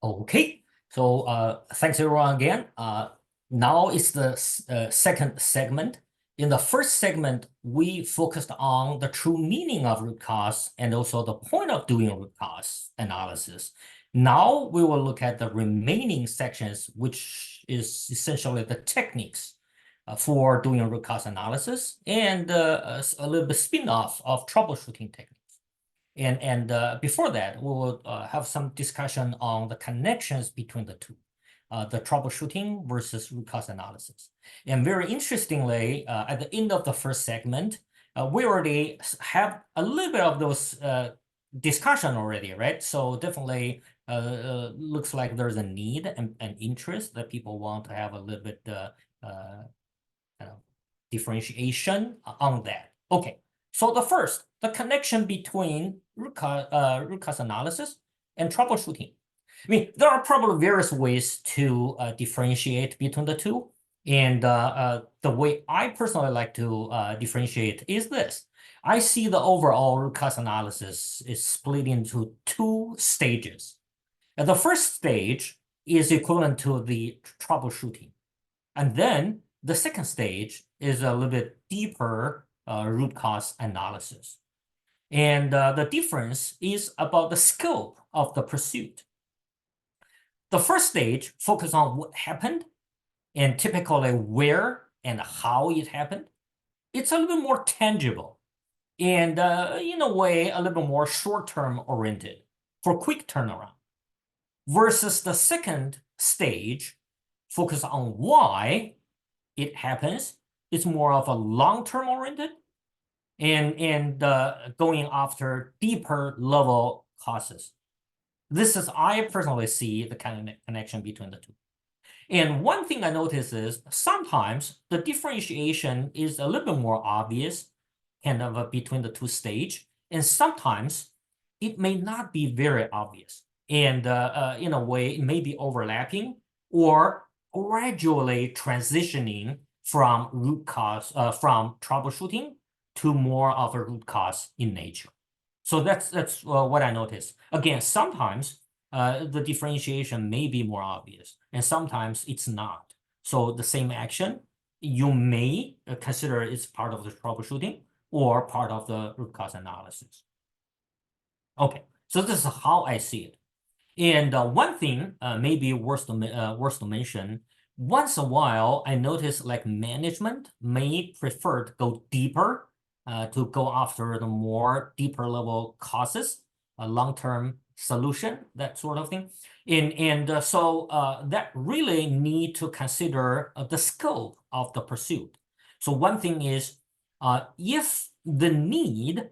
Okay, so thanks everyone again. Now it's the second segment. In the first segment, we focused on the true meaning of root cause and also the point of doing root cause analysis. Now we will look at the remaining sections, which is essentially the techniques for doing root cause analysis and a little bit spin-off of troubleshooting techniques. And before that, we will have some discussion on the connections between the two, the troubleshooting versus root cause analysis. And very interestingly, at the end of the first segment, we already have a little bit of those discussion already, right? So definitely looks like there's a need and interest that people want to have a little bit kind of differentiation on that. Okay. So the connection between root cause analysis and troubleshooting. I mean, there are probably various ways to differentiate between the two. And the way I personally like to differentiate is this. I see the overall root cause analysis is split into two stages. And the first stage is equivalent to the troubleshooting. And then the second stage is a little bit deeper root cause analysis. And the difference is about the scope of the pursuit. The first stage focuses on what happened and typically where and how it happened. It's a little bit more tangible and in a way, a little bit more short-term oriented for quick turnaround. Versus the second stage focus on why it happens. It's more of a long-term oriented and going after deeper level causes. This is, I personally see the kind of connection between the two. And one thing I notice is sometimes the differentiation is a little bit more obvious kind of between the two stage. And sometimes it may not be very obvious. And in a way, it may be overlapping or gradually transitioning from root cause, from troubleshooting to more of a root cause in nature. So that's what I noticed. Again, sometimes the differentiation may be more obvious, and sometimes it's not. So the same action, you may consider it's part of the troubleshooting or part of the root cause analysis. Okay, so this is how I see it. And one thing maybe worth to mention, once in a while, I notice like management may prefer to go deeper, to go after the more deeper level causes, a long-term solution, that sort of thing. So that really need to consider the scope of the pursuit. So one thing is, if the need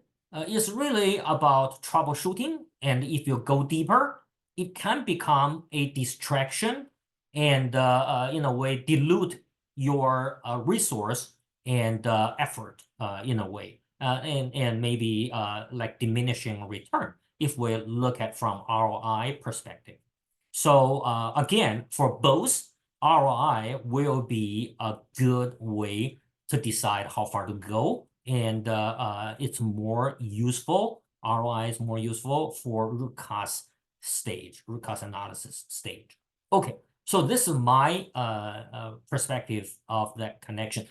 is really about troubleshooting, and if you go deeper, it can become a distraction and in a way dilute your resource and effort in a way, and maybe like diminishing return if we look at from ROI perspective. So again, for both, ROI will be a good way to decide how far to go, and it's more useful. ROI is more useful for root cause stage, root cause analysis stage. Okay, so this is my perspective of that connection.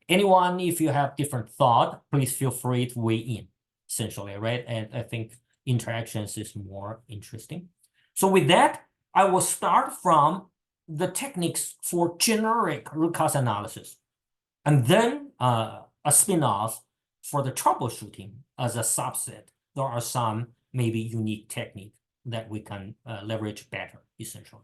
Anyone, if you have different thought, please feel free to weigh in, essentially, right? And I think interactions is more interesting. So with that, I will start from the techniques for generic root cause analysis, and then a spin-off for the troubleshooting as a subset. There are some maybe unique technique that we can leverage better, essentially.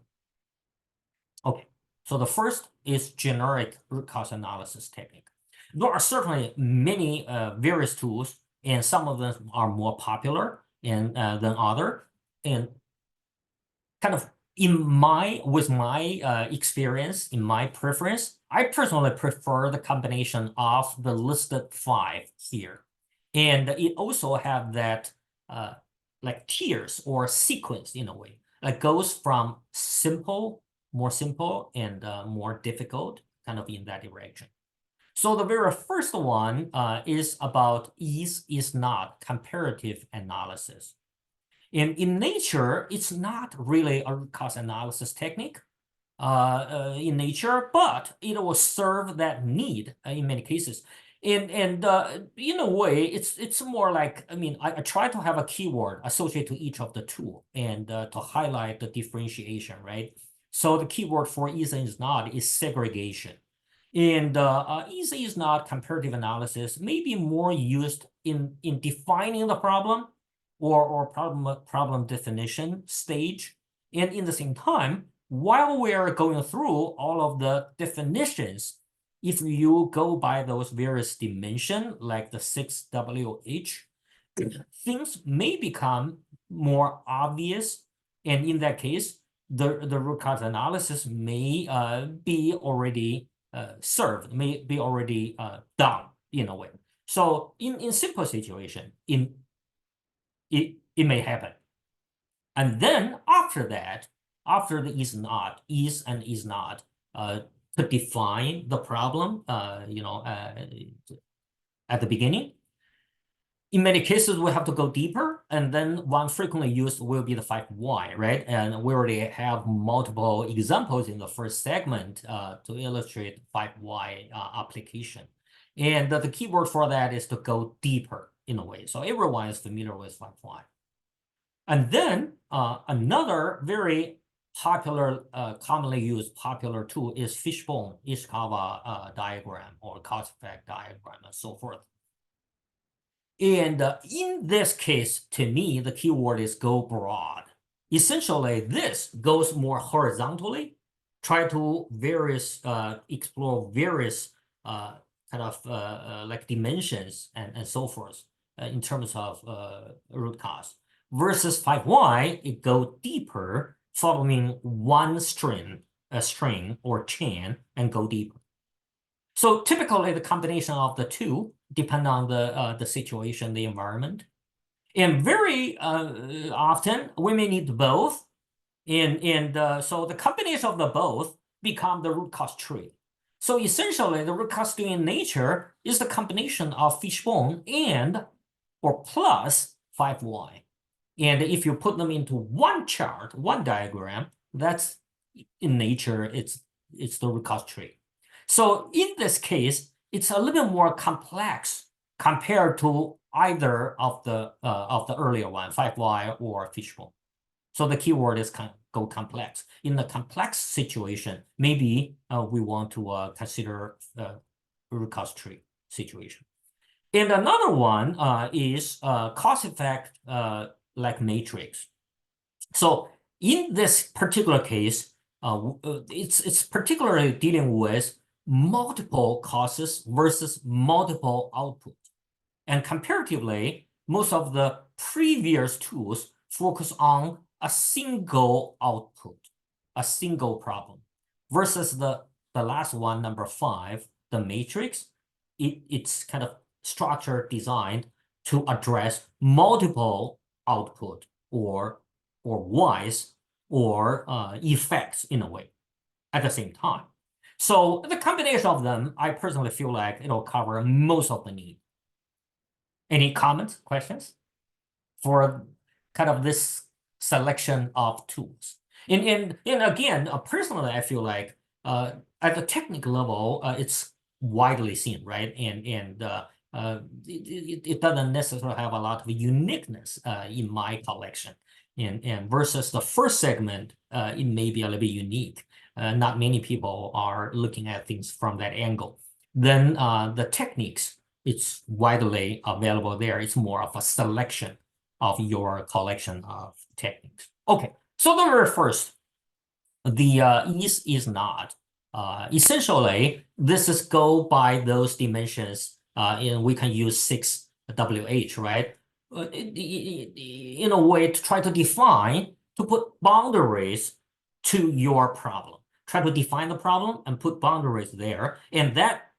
Okay, so the first is generic root cause analysis technique. There are certainly many various tools, and some of them are more popular than other. And kind of with my experience, in my preference, I personally prefer the combination of the listed 5 here. And it also have that like tiers or sequence in a way. It goes from more simple and more difficult, kind of in that direction. So the very first one is about is not comparative analysis. In nature, it's not really a root cause analysis technique in nature, but it will serve that need in many cases. And in a way, it's more like, I mean, I try to have a keyword associated to each of the two and to highlight the differentiation, right? So the keyword for is and is not is segregation. And is not comparative analysis may be more used in defining the problem or problem definition stage. And in the same time, while we're going through all of the definitions, if you go by those various dimensions, like the 6WH, things may become more obvious. And in that case, the root cause analysis may be already served, may be already done in a way. So in simple situation, it may happen. And then after that, after the is and is not, to define the problem, at the beginning. In many cases, we have to go deeper, and then one frequently used will be the 5Y, right? And we already have multiple examples in the first segment to illustrate 5Y application. And the keyword for that is to go deeper in a way. So everyone is familiar with 5Y. And then another very popular, commonly used popular tool is Fishbone diagram or cause effect diagram and so forth. And in this case, to me, the keyword is go broad. Essentially, this goes more horizontally, try to explore various kind of like dimensions and so forth in terms of root cause. Versus 5Y, it go deeper, following one string or chain, and go deeper. So typically, the combination of the two depend on the situation, the environment, and very often we may need both. And so the combination of the both become the root cause tree. So essentially, the root cause tree in nature is the combination of Fishbone and or plus 5Y. And if you put them into one chart, one diagram, that's in nature, it's the root cause tree. So in this case, it's a little bit more complex compared to either of the earlier one, 5Y or Fishbone. So the keyword is go complex. In the complex situation, maybe we want to consider root cause tree situation. And another one is cause effect like matrix. So in this particular case, it's particularly dealing with multiple causes versus multiple output. And comparatively, most of the previous tools focus on a single output, a single problem, versus the last one, number 5, the matrix. It's kind of structure designed to address multiple output or whys or effects in a way at the same time. So the combination of them, I personally feel like it'll cover most of the need. Any comments, questions for kind of this selection of tools? And again, personally, I feel like at the technical level, it's widely seen, right? And it doesn't necessarily have a lot of uniqueness in my collection. And versus the first segment, it may be a little bit unique. Not many people are looking at things from that angle. Then the techniques, it's widely available there. It's more of a selection of your collection of techniques. Okay, so the very first, the is not. Essentially, this is go by those dimensions, and we can use 6WH, right? In a way to try to define, to put boundaries to your problem. Try to define the problem and put boundaries there. And that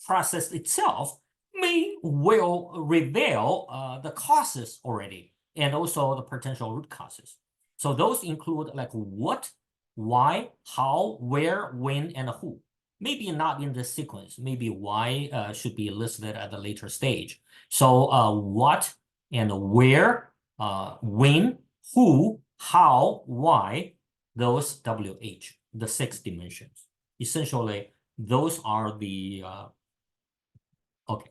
process itself may well reveal the causes already, and also the potential root causes. So those include like what, why, how, where, when, and who. Maybe not in this sequence. Maybe why should be listed at a later stage. So what and where, when, who, how, why, those WH, the 6 dimensions. Essentially, those are the, okay.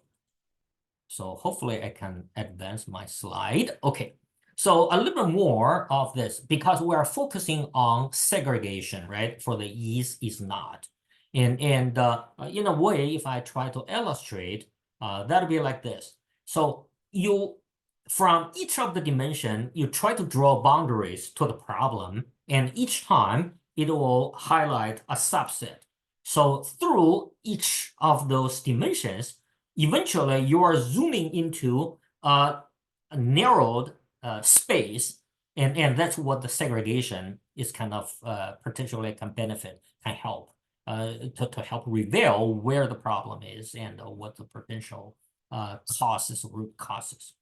So hopefully I can advance my slide. Okay. So a little bit more of this, because we are focusing on segregation, right? For the is not. And in a way, if I try to illustrate, that'll be like this. So you, from each of the dimension, you try to draw boundaries to the problem, and each time it will highlight a subset. So through each of those dimensions, eventually you are zooming into a narrowed space, and that's what the segregation is kind of potentially can benefit, can help to help reveal where the problem is and what the potential causes, root causes.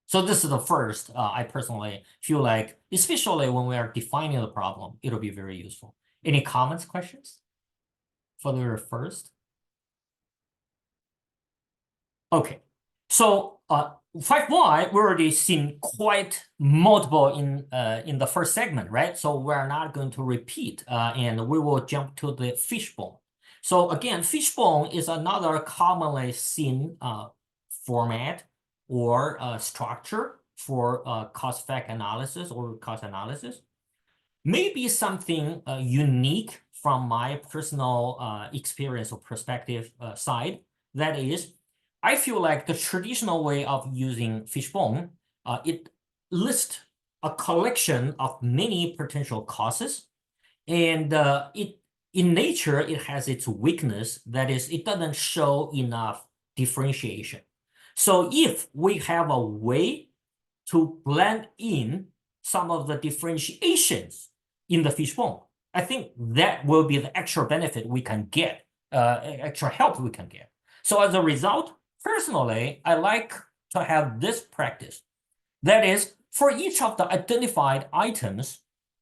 So this is the first, I personally feel like, especially when we are defining the problem, it'll be very useful. Any comments, questions for the first? Okay, so 5Y we already seen quite multiple in the first segment, right? So we're not going to repeat, and we will jump to the fishbone. So again, fishbone is another commonly seen format or structure for cause-effect analysis or cause analysis. Maybe something unique from my personal experience or perspective side. That is, I feel like the traditional way of using fishbone, it lists a collection of many potential causes, and in nature, it has its weakness. That is, it doesn't show enough differentiation. So if we have a way to blend in some of the differentiations in the fishbone, I think that will be the extra benefit we can get, extra help we can get. So as a result, personally, I like to have this practice. That is, for each of the identified items,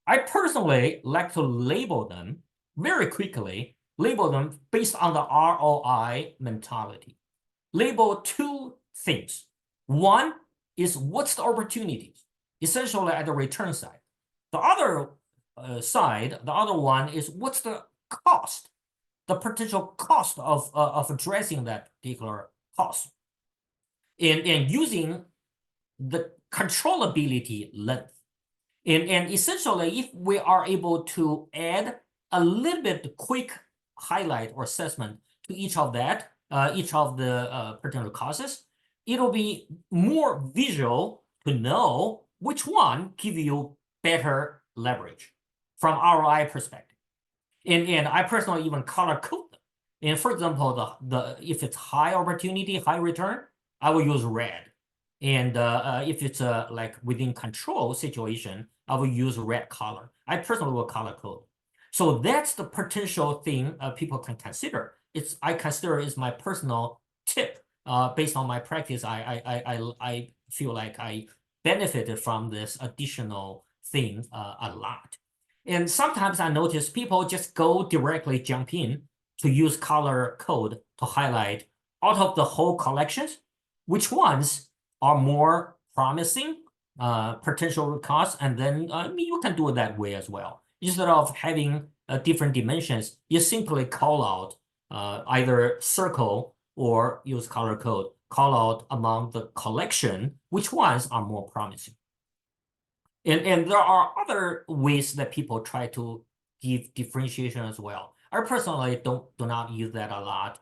I personally like to label them very quickly, label them based on the ROI mentality. Label two things. One is what's the opportunities, essentially at the return side. The other side, the other one is what's the cost, the potential cost of addressing that particular cost. And using the controllability length. And essentially, if we are able to add a little bit quick highlight or assessment to each of that, each of the potential causes, it'll be more visual to know which one give you better leverage from ROI perspective. And I personally even color code them. And for example, if it's high opportunity, high return, I will use red. And if it's like within control situation, I will use red color. I personally will color code. So that's the potential thing people can consider. I consider it's my personal tip. Based on my practice, I feel like I benefited from this additional thing a lot. And sometimes I notice people just go directly jump in to use color code to highlight out of the whole collections, which ones are more promising potential root cause, and then you can do it that way as well. Instead of having different dimensions, you simply call out either circle or use color code, call out among the collection which ones are more promising. And there are other ways that people try to give differentiation as well. I personally do not use that a lot,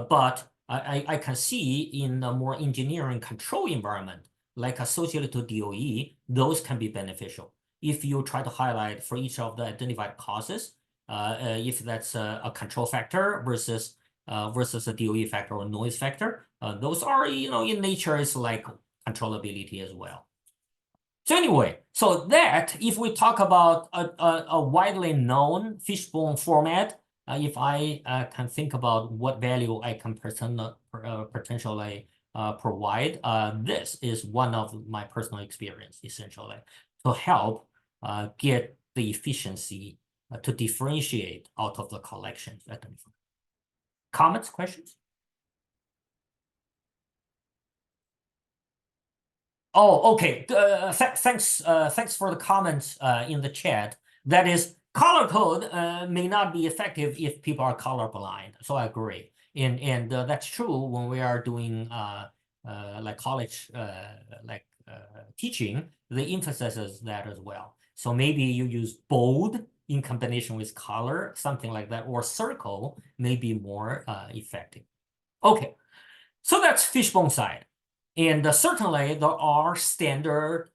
but I can see in a more engineering control environment, like associated to DOE, those can be beneficial. If you try to highlight for each of the identified causes, if that's a control factor versus a DOE factor or noise factor, those are, in nature, is like controllability as well. So anyway, so that if we talk about a widely known fishbone format, if I can think about what value I can potentially provide, this is one of my personal experience, essentially, to help get the efficiency to differentiate out of the collections. Comments, questions? Oh, okay. Thanks for the comments in the chat. That is, color code may not be effective if people are colorblind. So I agree. And that's true when we are doing like college teaching. The emphasis is that as well. So maybe you use bold in combination with color, something like that, or circle may be more effective. Okay, so that's Fishbone side. And certainly there are standard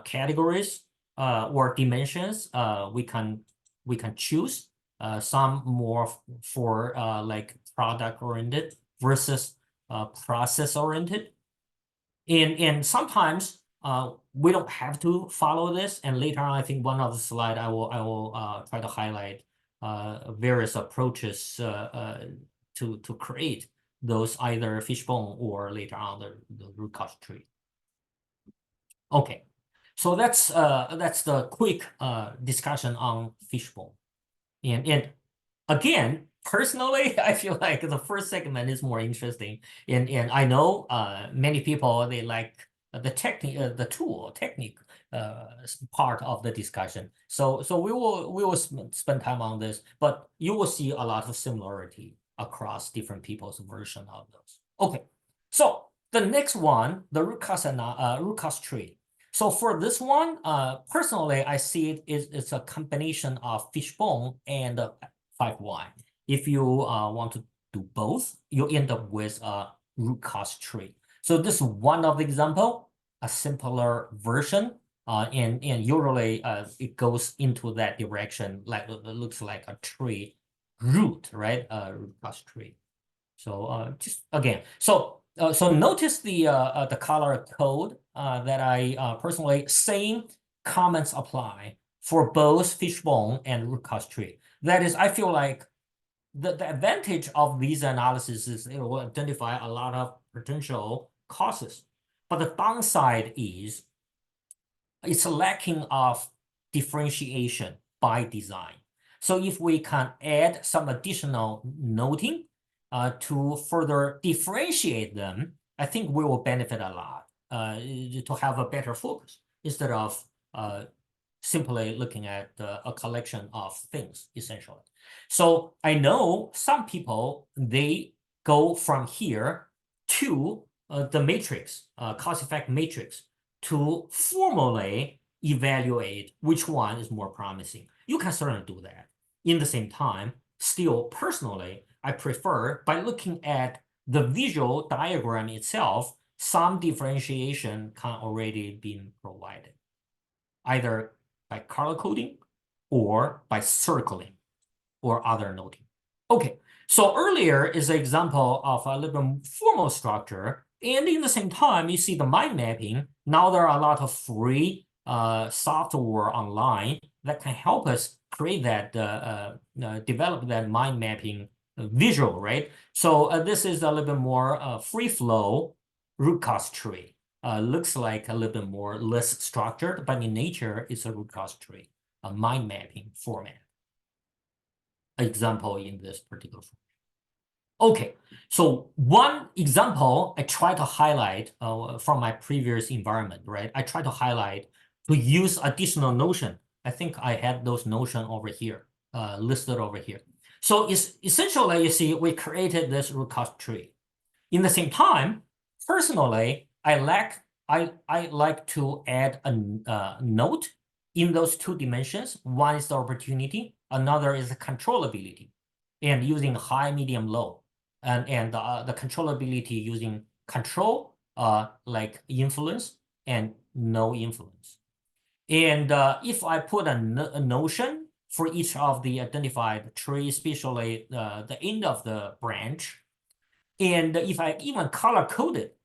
categories or dimensions we can choose. Some more for like product oriented versus process oriented. And sometimes we don't have to follow this. And later on, I think one of the slide I will try to highlight various approaches to create those either fishbone or later on the root cause tree. Okay, so that's the quick discussion on fishbone. And again, personally, I feel like the first segment is more interesting. And I know many people, they like the technique, the tool technique part of the discussion. So we will spend time on this, but you will see a lot of similarity across different people's version of those. Okay, so the next one, the root cause tree. So for this one, personally, I see it's a combination of fishbone and 5Y. If you want to do both, you end up with a root cause tree. So this is one of the example, a simpler version, and usually it goes into that direction, like it looks like a tree root, right? Root cause tree. So just again, so notice the color code that I personally, same comments apply for both fishbone and root cause tree. That is, I feel like the advantage of these analyses is it will identify a lot of potential causes, but the downside is it's lacking of differentiation by design. So if we can add some additional noting to further differentiate them, I think we will benefit a lot to have a better focus instead of simply looking at a collection of things, essentially. So I know some people, they go from here to the matrix, cause-effect matrix, to formally evaluate which one is more promising. You can certainly do that. In the same time, still personally, I prefer by looking at the visual diagram itself, some differentiation can already be provided, either by color coding or by circling or other noting. Okay, so earlier is an example of a little bit formal structure. And in the same time, you see the mind mapping. Now there are a lot of free software online that can help us create that, develop that mind mapping visual, right? So this is a little bit more free flow root cause tree. Looks like a little bit more less structured, but in nature, it's a root cause tree, a mind mapping format. Example in this particular format. Okay, so one example I try to highlight from my previous environment, right? I try to highlight to use additional notion. I think I had those notion over here, listed over here. So it's essentially, you see, we created this root cause tree. In the same time, personally, I like to add a note in those two dimensions. One is the opportunity, another is the controllability, and using high, medium, low, and the controllability using control, like influence and no influence. And if I put a notion for each of the identified tree, especially the end of the branch, and if I even color code it,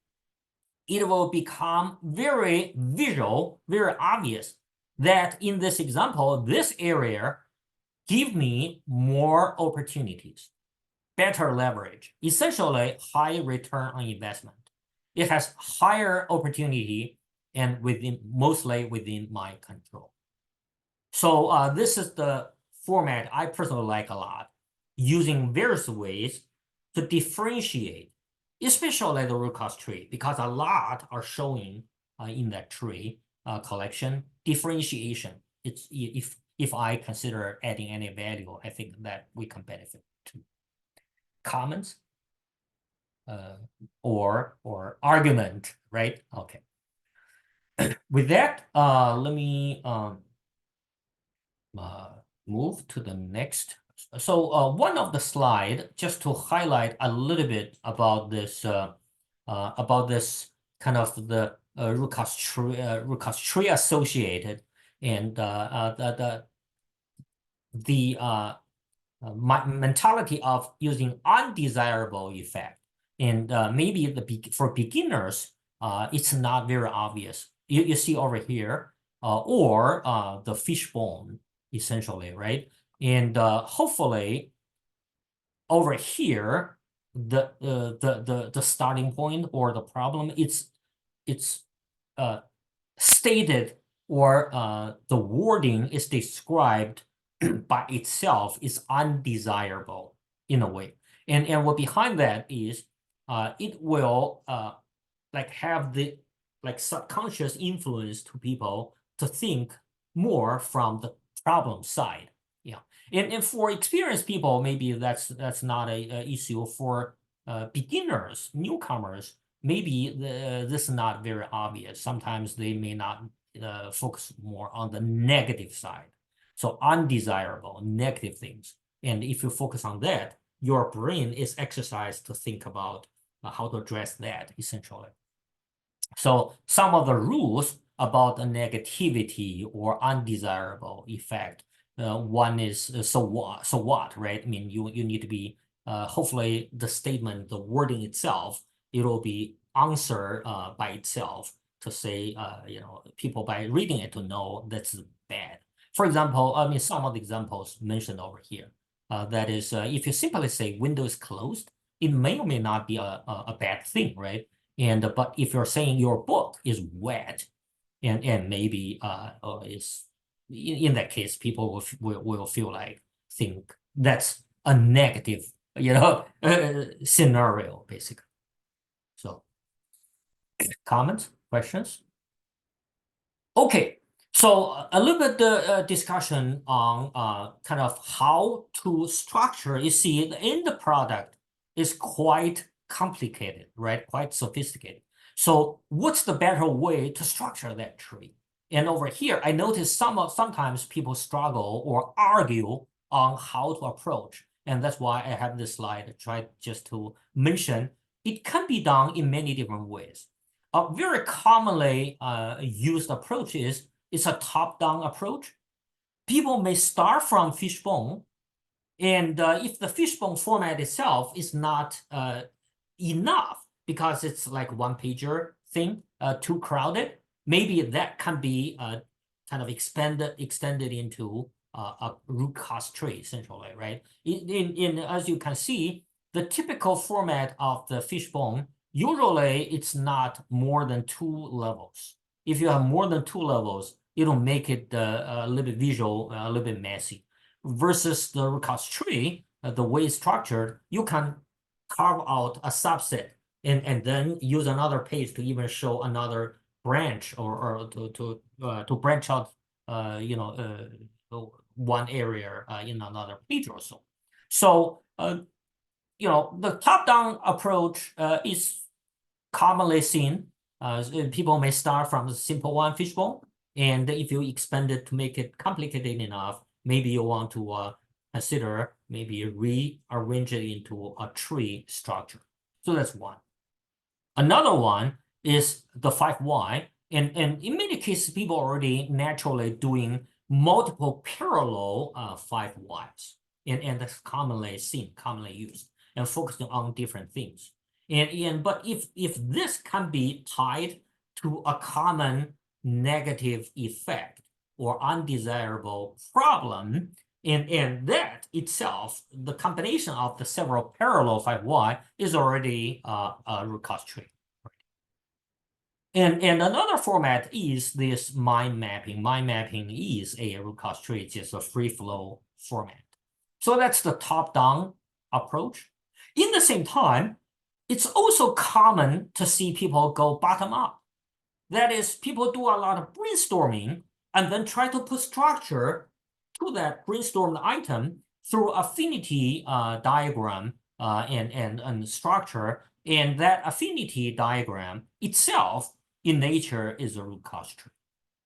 it will become very visual, very obvious that in this example, this area give me more opportunities, better leverage, essentially high return on investment. It has higher opportunity and mostly within my control. So this is the format I personally like a lot, using various ways to differentiate, especially the root cause tree, because a lot are showing in that tree collection. Differentiation, it's if I consider adding any value, I think that we can benefit too. Comments or argument, right? Okay. With that, let me move to the next. So one of the slide, just to highlight a little bit about this kind of the root cause tree associated, and the mentality of using undesirable effect, and maybe for beginners, it's not very obvious. You see over here, or the fishbone, essentially, right? And hopefully, over here, the starting point or the problem, it's stated, or the wording is described by itself is undesirable in a way. And what behind that is it will like have the like subconscious influence to people to think more from the problem side. Yeah. And for experienced people, maybe that's not a issue. For beginners, newcomers, maybe this is not very obvious. Sometimes they may not focus more on the negative side. So undesirable, negative things. And if you focus on that, your brain is exercised to think about how to address that, essentially. So some of the rules about the negativity or undesirable effect, one is so what, right? I mean, you need to be, hopefully the statement, the wording itself, it will be answered by itself to say, people by reading it to know that's bad. For example, I mean, some of the examples mentioned over here, that is, if you simply say window is closed, it may or may not be a bad thing, right? And but if you're saying your book is wet, and maybe is in that case, people will feel like think that's a negative, scenario basically. So, comments, questions? Okay, so a little bit discussion on kind of how to structure. You see, the end product is quite complicated, right? Quite sophisticated. So what's the better way to structure that tree? And over here, I noticed sometimes people struggle or argue on how to approach. And that's why I have this slide, try just to mention it can be done in many different ways. A very commonly used approach is a top-down approach. People may start from fishbone, and if the fishbone format itself is not enough because it's like one-pager thing, too crowded, maybe that can be kind of extended into a root cause tree, essentially, right? As you can see, the typical format of the fishbone, usually it's not more than 2 levels. If you have more than 2 levels, it'll make it a little bit visual, a little bit messy. Versus the root cause tree, the way it's structured, you can carve out a subset and then use another page to even show another branch or to branch out, one area in another page or so. So, the top-down approach is commonly seen. People may start from the simple one, fishbone, and if you expand it to make it complicated enough, maybe you want to consider maybe rearrange it into a tree structure. So that's one. Another one is the 5Y, and in many cases, people already naturally doing multiple parallel 5Ys, and that's commonly seen, commonly used, and focusing on different things. But if this can be tied to a common negative effect or undesirable problem, and that itself, the combination of the several parallel 5Y is already a root cause tree. And another format is this mind mapping. Mind mapping is a root cause tree, it's just a free flow format. So that's the top-down approach. In the same time, it's also common to see people go bottom up. That is, people do a lot of brainstorming and then try to put structure to that brainstormed item through affinity diagram and structure. And that affinity diagram itself in nature is a root cause tree.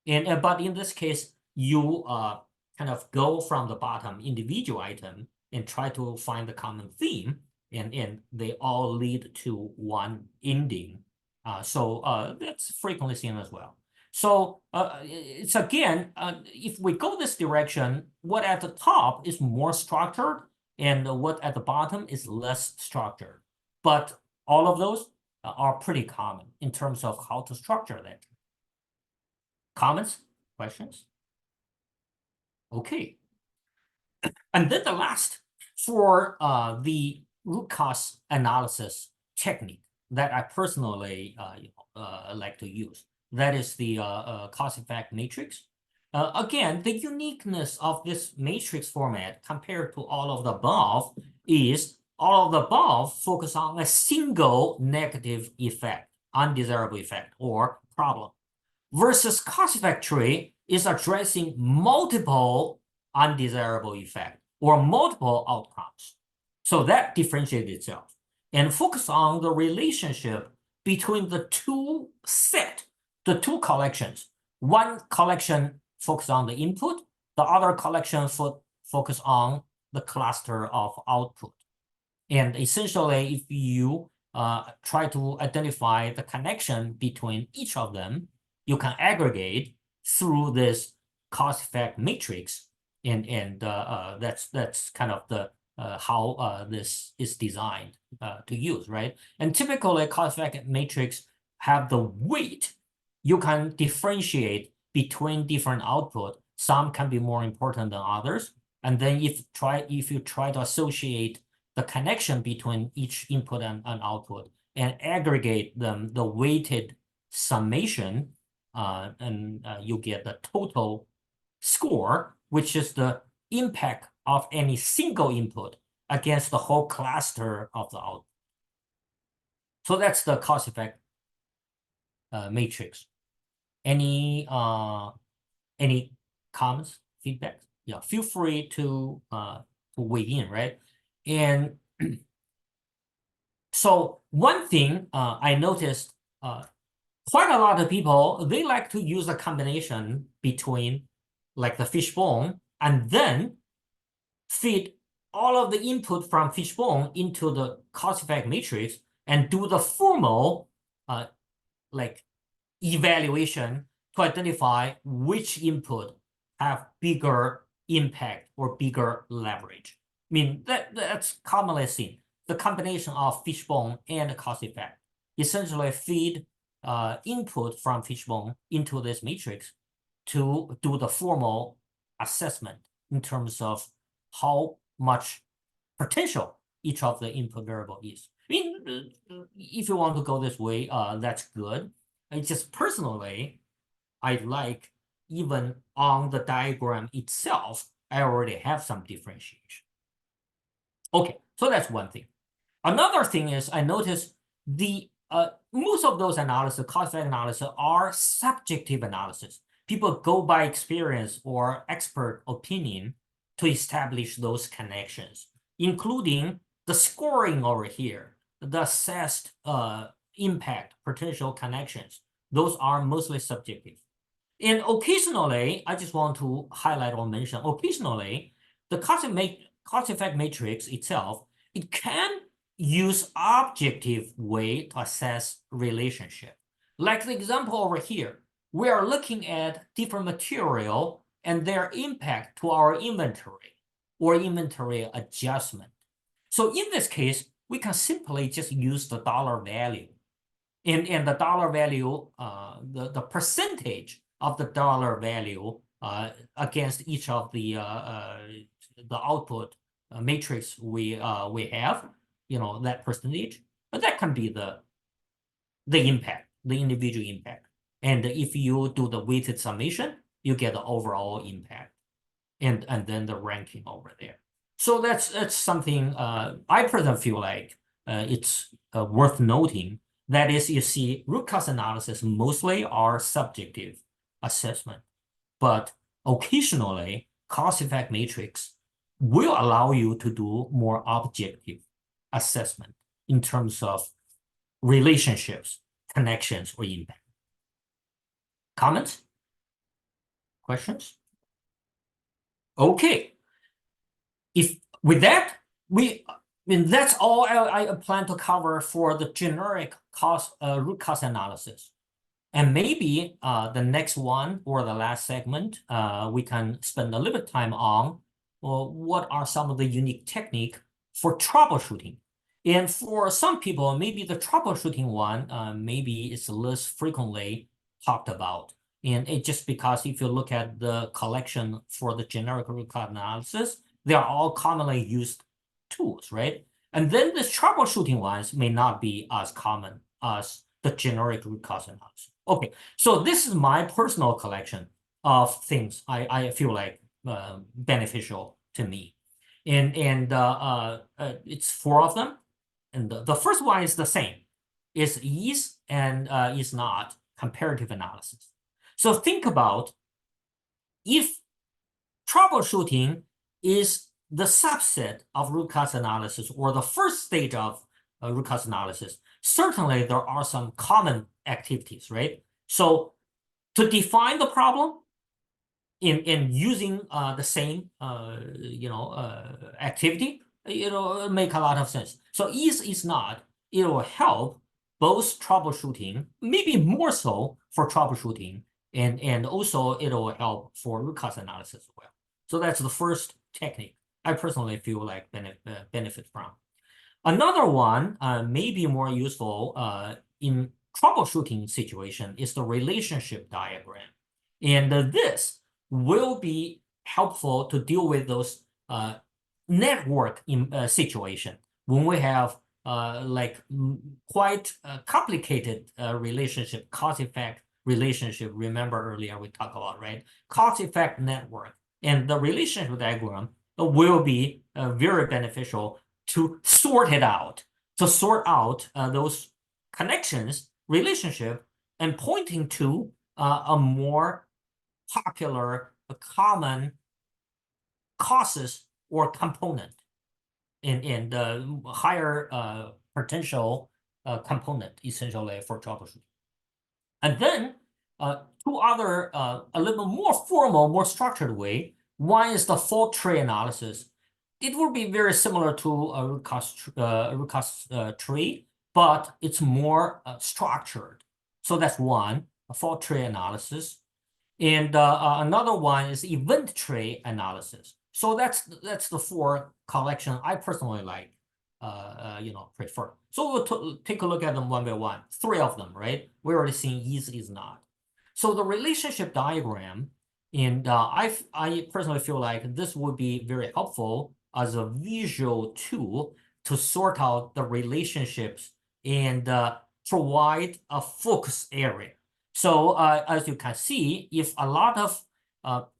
And but in this case, you kind of go from the bottom individual item and try to find the common theme, and they all lead to one ending. So that's frequently seen as well. So it's again, if we go this direction, what at the top is more structured, and what at the bottom is less structured. But all of those are pretty common in terms of how to structure that. Comments? Questions? Okay. And then the last for the root cause analysis technique that I personally like to use. That is the cause effect matrix. Again, the uniqueness of this matrix format compared to all of the above is all of the above focus on a single negative effect, undesirable effect, or problem, versus cause effect tree is addressing multiple undesirable effects or multiple outcomes. So that differentiates itself and focus on the relationship between the two collections. One collection focus on the input, the other collection focus on the cluster of output. And essentially, if you try to identify the connection between each of them, you can aggregate through this cause effect matrix, and that's kind of the how this is designed to use, right? And typically, cause effect matrix have the weight. You can differentiate between different output. Some can be more important than others. And then if you try to associate the connection between each input and output and aggregate them, the weighted summation, and you get the total score, which is the impact of any single input against the whole cluster of the output. So that's the cause effect matrix. Any comments, feedback? Yeah, feel free to weigh in, right? And so one thing I noticed, quite a lot of people, they like to use a combination between like the fishbone and then feed all of the input from fishbone into the cause effect matrix and do the formal like evaluation to identify which input have bigger impact or bigger leverage. I mean, that's commonly seen. The combination of fishbone and cause effect essentially feed input from fishbone into this matrix to do the formal assessment in terms of how much potential each of the input variable is. I mean, if you want to go this way, that's good. I just personally, I like even on the diagram itself, I already have some differentiation. Okay, so that's one thing. Another thing is I noticed the most of those analysis, cause effect analysis, are subjective analysis. People go by experience or expert opinion to establish those connections, including the scoring over here, the assessed impact, potential connections. Those are mostly subjective. And occasionally, I just want to highlight or mention, occasionally, the cause effect matrix itself, it can use objective way to assess relationship. Like the example over here, we are looking at different material and their impact to our inventory or inventory adjustment. So in this case, we can simply just use the dollar value. And the dollar value, the percentage of the dollar value against each of the output matrix we have, that percentage, but that can be the impact, the individual impact. And if you do the weighted summation, you get the overall impact, and then the ranking over there. So that's something I personally feel like it's worth noting That is, you see, root cause analysis mostly are subjective assessment, but occasionally cause-effect matrix will allow you to do more objective assessment in terms of relationships, connections, or impact. Comments? Questions? Okay. If with that, that's all I plan to cover for the generic root cause analysis. And maybe the next one or the last segment, we can spend a little bit time on what are some of the unique technique for troubleshooting. And for some people, maybe the troubleshooting one, maybe it's less frequently talked about. And it just because if you look at the collection for the generic root cause analysis, they are all commonly used tools, right? And then the troubleshooting ones may not be as common as the generic root cause analysis. Okay, so this is my personal collection of things I feel like beneficial to me. And it's 4 of them. And the first one is the same. It's is and is not comparative analysis. So think about if troubleshooting is the subset of root cause analysis or the first stage of root cause analysis, certainly there are some common activities, right? So to define the problem in using the same activity, make a lot of sense. So is not, it will help both troubleshooting, maybe more so for troubleshooting, and also it will help for root cause analysis as well. So that's the first technique I personally feel like benefit from. Another one may be more useful in troubleshooting situation is the relationship diagram. And this will be helpful to deal with those network situation when we have quite complicated relationship, cause-effect relationship. Remember earlier we talked about, right? Cause-effect network. And the relationship diagram will be very beneficial to sort it out, to sort out those connections, relationship, and pointing to a more popular, common causes or component in the higher potential component, essentially, for troubleshooting. And then 2 other, a little more formal, more structured way. One is the fault tree analysis. It will be very similar to a root cause tree, but it's more structured. So that's one, a fault tree analysis. And another one is event tree analysis. So that's the 4 collection I personally like, prefer. So we'll take a look at them one by one. 3 of them, right? We already seen is not. So the relationship diagram, and I personally feel like this would be very helpful as a visual tool to sort out the relationships and provide a focus area. So as you can see, if a lot of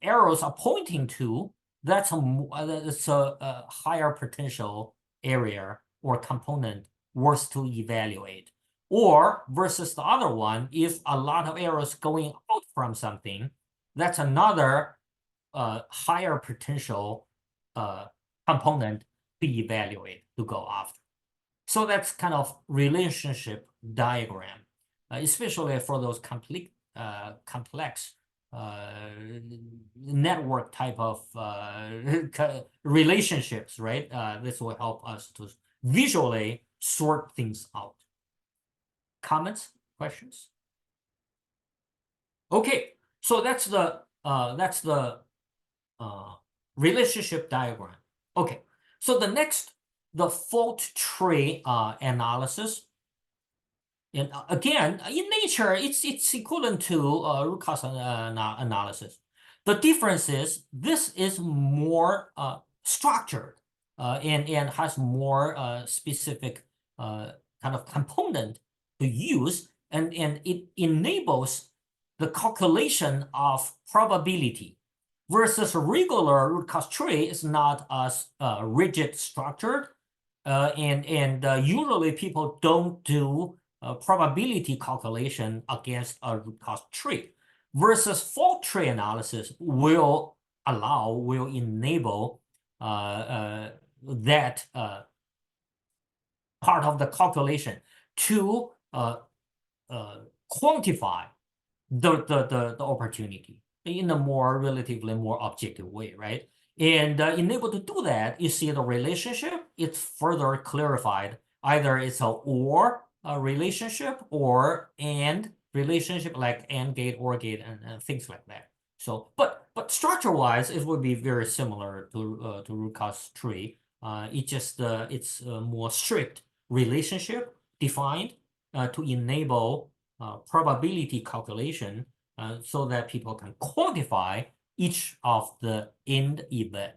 arrows are pointing to, that's a higher potential area or component worth to evaluate. Or versus the other one, if a lot of arrows going out from something, that's another higher potential component to evaluate, to go after. So that's kind of relationship diagram, especially for those complex network type of relationships, right? This will help us to visually sort things out. Comments, questions? Okay, so that's the relationship diagram. Okay, so the next, the fault tree analysis. And again, in nature, it's equivalent to root cause analysis. The difference is this is more structured and has more specific kind of component to use, and it enables the calculation of probability versus regular root cause tree is not as rigid structured, and usually people don't do probability calculation against a root cause tree, versus fault tree analysis will enable that part of the calculation to quantify the opportunity in a relatively more objective way, right? And in able to do that, you see the relationship, it's further clarified. Either it's a or relationship or and relationship, like AND gate, OR gate, and things like that. So, but structure-wise, it would be very similar to root cause tree. It's a more strict relationship defined to enable probability calculation so that people can quantify each of the end event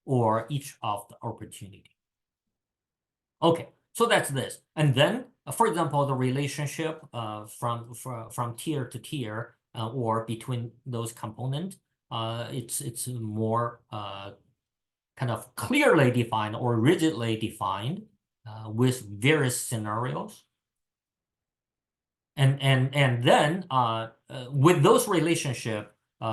or each of the opportunity. Okay, so that's this. And then, for example, the relationship from tier to tier or between those components, it's more kind of clearly defined or rigidly defined with various scenarios. And then with those relationship,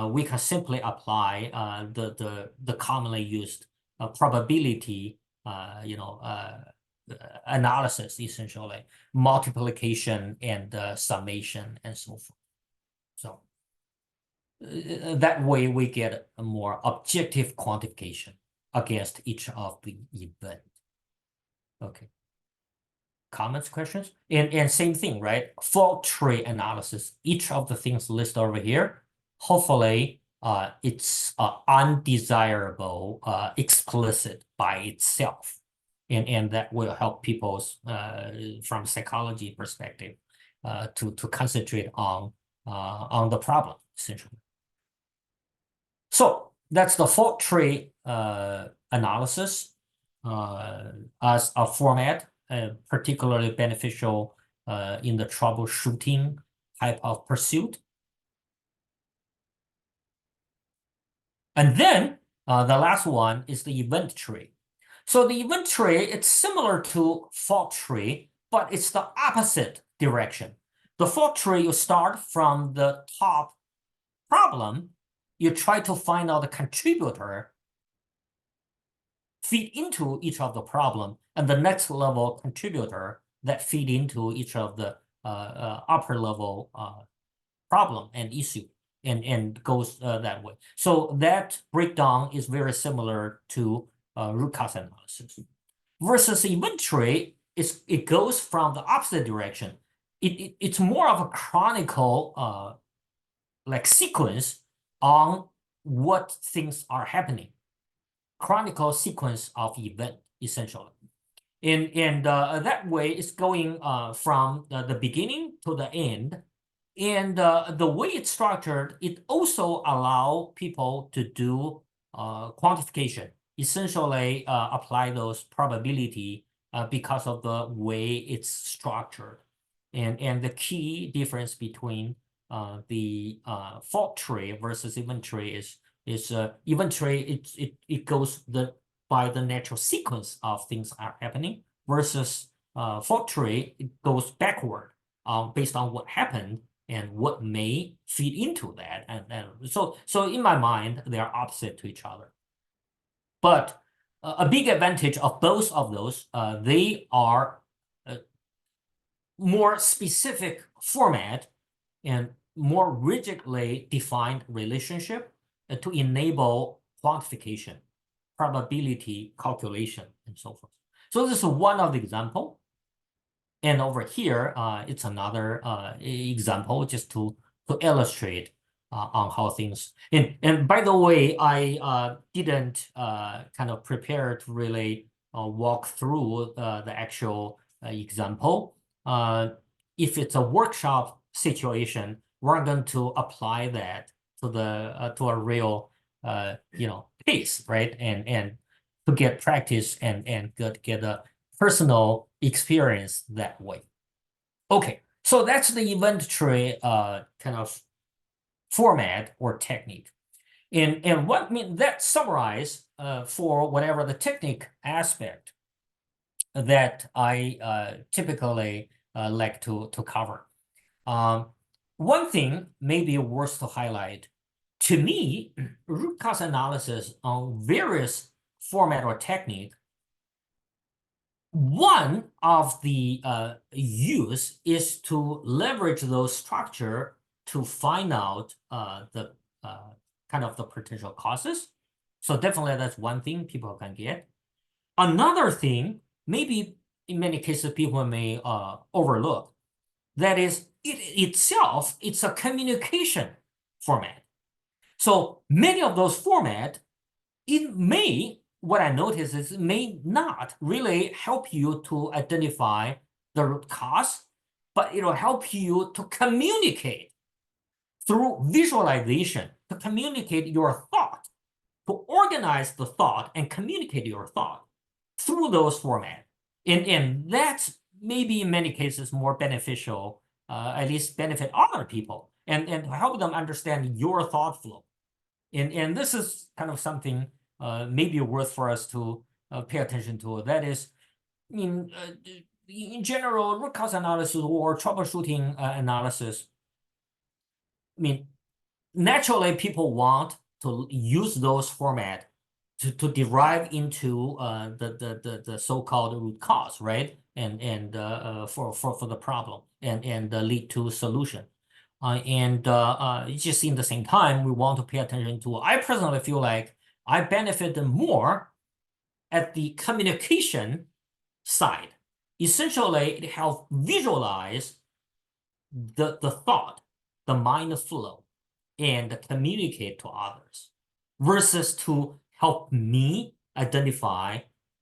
we can simply apply the commonly used probability, analysis, essentially multiplication and summation and so forth. So that way we get a more objective quantification against each of the event. Okay. Comments, questions? And same thing, right? Fault tree analysis. Each of the things listed over here, hopefully it's undesirable, explicit by itself. And that will help people from psychology perspective to concentrate on the problem, essentially. So that's the fault tree analysis as a format. Particularly beneficial in the troubleshooting type of pursuit. And then the last one is the event tree. So the event tree, it's similar to fault tree, but it's the opposite direction. The fault tree, you start from the top problem, you try to find out the contributor, feed into each of the problem, and the next level contributor that feed into each of the upper level problem and issue, and goes that way. So that breakdown is very similar to root cause analysis. Versus event tree, it goes from the opposite direction. It's more of a chronicle like sequence on what things are happening. Chronicle sequence of event, essentially. And that way it's going from the beginning to the end. And the way it's structured, it also allow people to do quantification, essentially apply those probability because of the way it's structured. And the key difference between the fault tree versus event tree is event tree, it goes by the natural sequence of things are happening, versus fault tree, it goes backward based on what happened and what may feed into that. And so in my mind, they are opposite to each other. But a big advantage of both of those, they are more specific format and more rigidly defined relationship to enable quantification, probability calculation, and so forth. So this is one of the example. And over here, it's another example just to illustrate on how things. And by the way, I didn't kind of prepare to really walk through the actual example. If it's a workshop situation, we're going to apply that to the to a real case, right? And to get practice and get a personal experience that way. Okay, so that's the event tree kind of format or technique. And what that summarize for whatever the technique aspect that I typically like to cover. One thing maybe worth to highlight, to me, root cause analysis on various format or technique, one of the use is to leverage those structure to find out the kind of the potential causes. So definitely that's one thing people can get. Another thing, maybe in many cases people may overlook, that is it itself, it's a communication format. So many of those formats, it may, what I notice is it may not really help you to identify the root cause, but it will help you to communicate through visualization, to communicate your thought, to organize the thought and communicate your thought through those formats. And that's maybe in many cases more beneficial, at least benefit other people and help them understand your thought flow. And this is kind of something maybe worth for us to pay attention to. That is, in general, root cause analysis or troubleshooting analysis, I mean, naturally people want to use those formats to derive into the so-called root cause, right? And for the problem and lead to solution. Just in the same time, we want to pay attention to, I personally feel like I benefit more at the communication side. Essentially, it helps visualize the thought, the mind flow, and communicate to others, versus to help me identify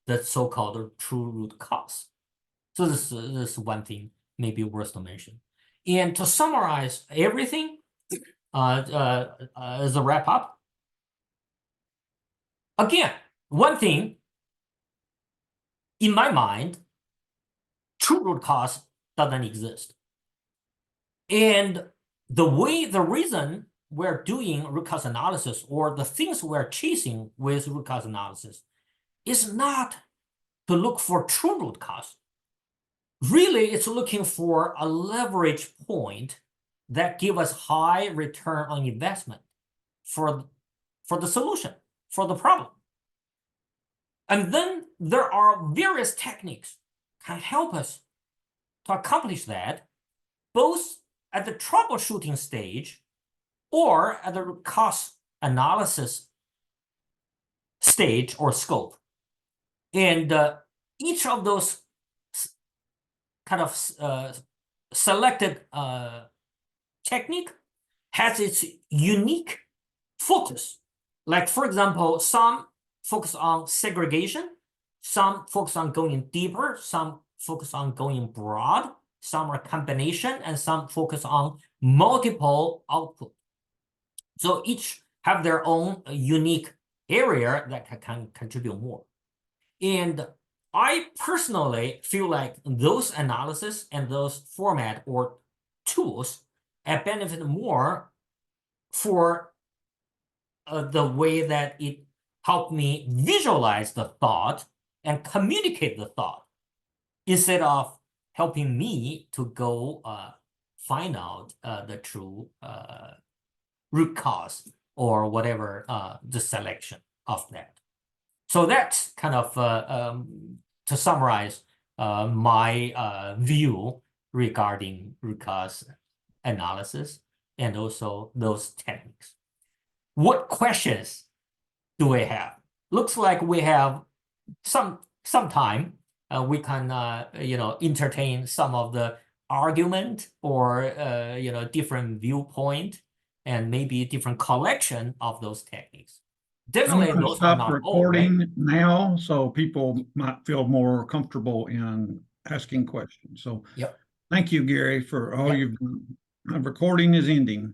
the so-called true root cause. So this is one thing maybe worth to mention. And to summarize everything, as a wrap up, again, one thing in my mind, true root cause doesn't exist. And the reason we're doing root cause analysis, or the things we're chasing with root cause analysis, is not to look for true root cause. Really, it's looking for a leverage point that give us high return on investment for the solution, for the problem. And then there are various techniques can help us to accomplish that, both at the troubleshooting stage or at the cost analysis stage or scope. And each of those kind of selected technique has its unique focus. Like, for example, some focus on segregation, some focus on going deeper, some focus on going broad, some are combination, and some focus on multiple output. So each have their own unique area that can contribute more. And I personally feel like those analysis and those format or tools benefit more for the way that it helped me visualize the thought and communicate the thought, instead of helping me to go find out the true root cause or whatever the selection of that. So that's kind of to summarize my view regarding root cause analysis and also those techniques. What questions do we have? Looks like we have some time. We can entertain some of the argument or different viewpoint and maybe different collection of those techniques. Definitely, I'm going to those are stop not recording all, right? now, so people might feel more comfortable in asking questions. So, Yep. thank you, Gary, for all Yep. you've done. The recording is ending.